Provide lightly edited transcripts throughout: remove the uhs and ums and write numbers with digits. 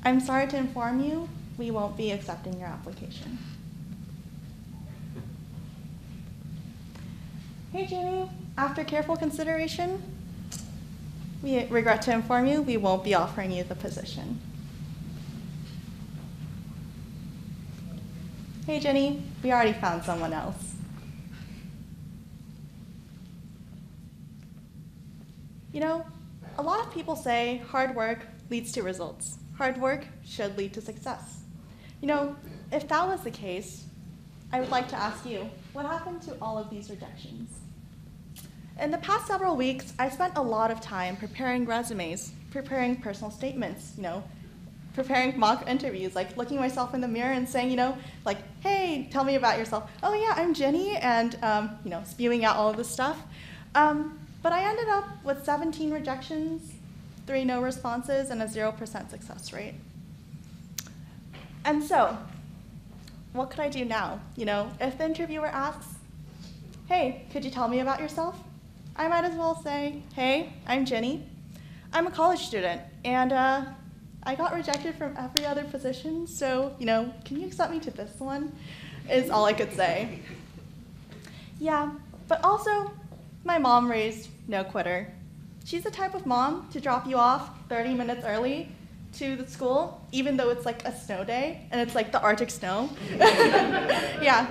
I'm sorry to inform you, we won't be accepting your application. Hey Jinie, after careful consideration, we regret to inform you we won't be offering you the position. Hey Jinie, we already found someone else. You know, a lot of people say hard work leads to results. Hard work should lead to success. You know, if that was the case, I would like to ask you, what happened to all of these rejections? In the past several weeks, I spent a lot of time preparing resumes, preparing personal statements, preparing mock interviews, like looking myself in the mirror and saying, like, hey, tell me about yourself. Oh yeah, I'm Jinie, and spewing out all of this stuff. But I ended up with 17 rejections, 3 no responses, and a 0% success rate. And so, what could I do now? If the interviewer asks, hey, could you tell me about yourself? I might as well say, hey, I'm Jinie. I'm a college student, and I got rejected from every other position, so, can you accept me to this one? Is all I could say. Yeah, but also, my mom raised no quitter. She's the type of mom to drop you off 30 minutes early to the school, even though it's like a snow day, and it's like the Arctic snow. Yeah,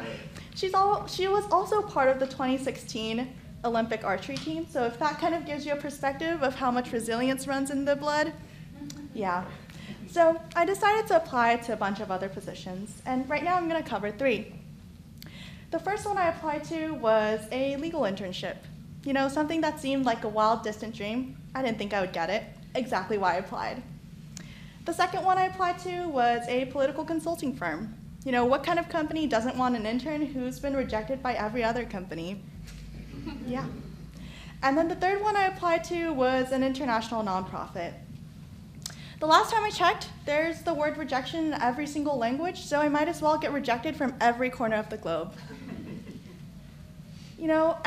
she was also part of the 2016 Olympic archery team, so if that kind of gives you a perspective of how much resilience runs in the blood, yeah. So I decided to apply to a bunch of other positions, and right now I'm gonna cover 3. The first one I applied to was a legal internship. Something that seemed like a wild, distant dream. I didn't think I would get it. Exactly why I applied. The second one I applied to was a political consulting firm. What kind of company doesn't want an intern who's been rejected by every other company? Yeah. And then the third one I applied to was an international nonprofit. The last time I checked, there's the word rejection in every single language, so I might as well get rejected from every corner of the globe.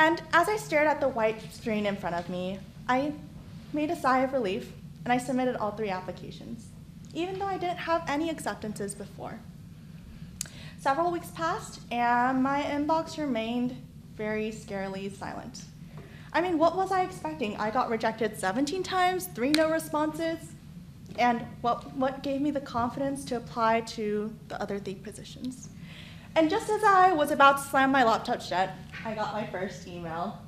And as I stared at the white screen in front of me, I made a sigh of relief, and I submitted all 3 applications, even though I didn't have any acceptances before. Several weeks passed, and my inbox remained very scarily silent. I mean, what was I expecting? I got rejected 17 times, 3 no responses, and what gave me the confidence to apply to the other 3 positions? And just as I was about to slam my laptop shut, I got my first email,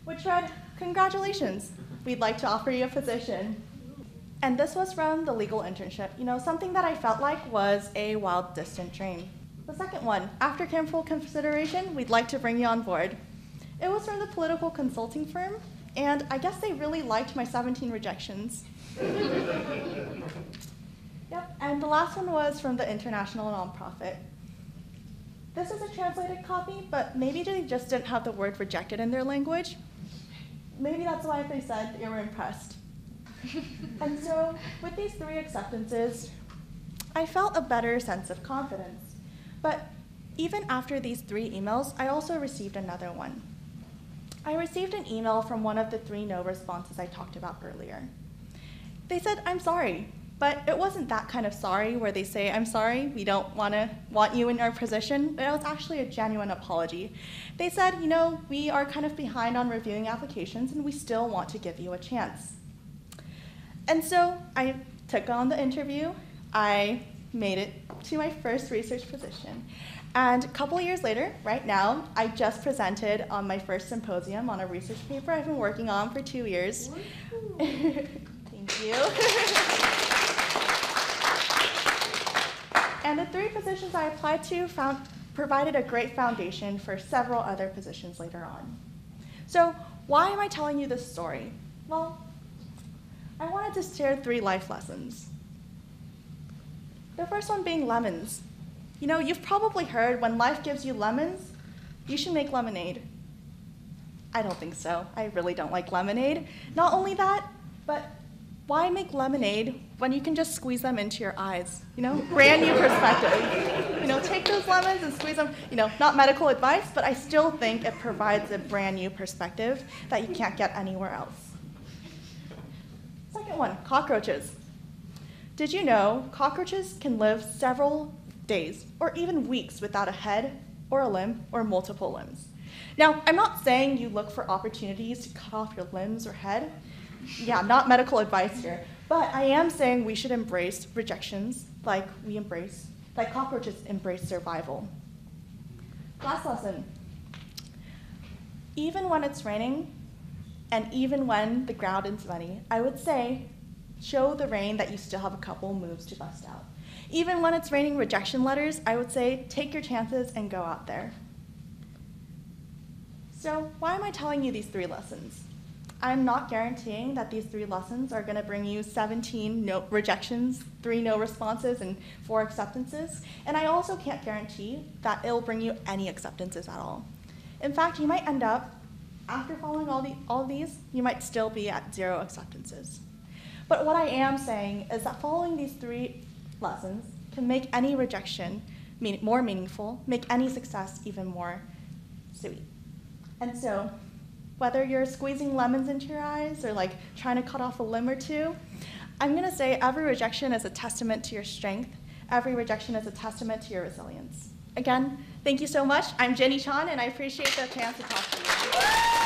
which read, congratulations, we'd like to offer you a position. And this was from the legal internship, something that I felt like was a wild, distant dream. The second one, after careful consideration, we'd like to bring you on board. It was from the political consulting firm, and I guess they really liked my 17 rejections. Yep, and the last one was from the international nonprofit. This is a translated copy, but maybe they just didn't have the word rejected in their language. Maybe that's why they said they were impressed. And so, with these 3 acceptances, I felt a better sense of confidence. But even after these 3 emails, I also received another one. I received an email from one of the 3 no responses I talked about earlier. They said, I'm sorry, but it wasn't that kind of sorry where they say, I'm sorry, we don't want you in our position. It was actually a genuine apology. They said, we are kind of behind on reviewing applications and we still want to give you a chance. And so I took on the interview. I made it to my first research position. And a couple years later, right now, I just presented on my first symposium on a research paper I've been working on for 2 years. Thank you. And the 3 positions I applied to provided a great foundation for several other positions later on. So why am I telling you this story? Well, I wanted to share 3 life lessons. The first one being lemons. You've probably heard when life gives you lemons, you should make lemonade. I don't think so. I really don't like lemonade. Not only that, but why make lemonade when you can just squeeze them into your eyes? Brand new perspective. Take those lemons and squeeze them. Not medical advice, but I still think it provides a brand new perspective that you can't get anywhere else. Second one, cockroaches. Did you know cockroaches can live several days or even weeks without a head or a limb or multiple limbs? Now, I'm not saying you look for opportunities to cut off your limbs or head. Yeah, not medical advice here. But I am saying we should embrace rejections like cockroaches embrace survival. Last lesson. Even when it's raining, and even when the ground is muddy, I would say, show the rain that you still have a couple moves to bust out. Even when it's raining rejection letters, I would say, take your chances and go out there. So why am I telling you these 3 lessons? I'm not guaranteeing that these 3 lessons are gonna bring you 17 no rejections, 3 no responses, and 4 acceptances. And I also can't guarantee that it'll bring you any acceptances at all. In fact, you might end up, after following all of these, you might still be at 0 acceptances. But what I am saying is that following these 3 lessons can make any rejection more meaningful, make any success even more sweet. And so, whether you're squeezing lemons into your eyes or like trying to cut off a limb or 2, I'm gonna say every rejection is a testament to your strength. Every rejection is a testament to your resilience. Again, thank you so much. I'm Jinie Chon, and I appreciate the chance to talk to you.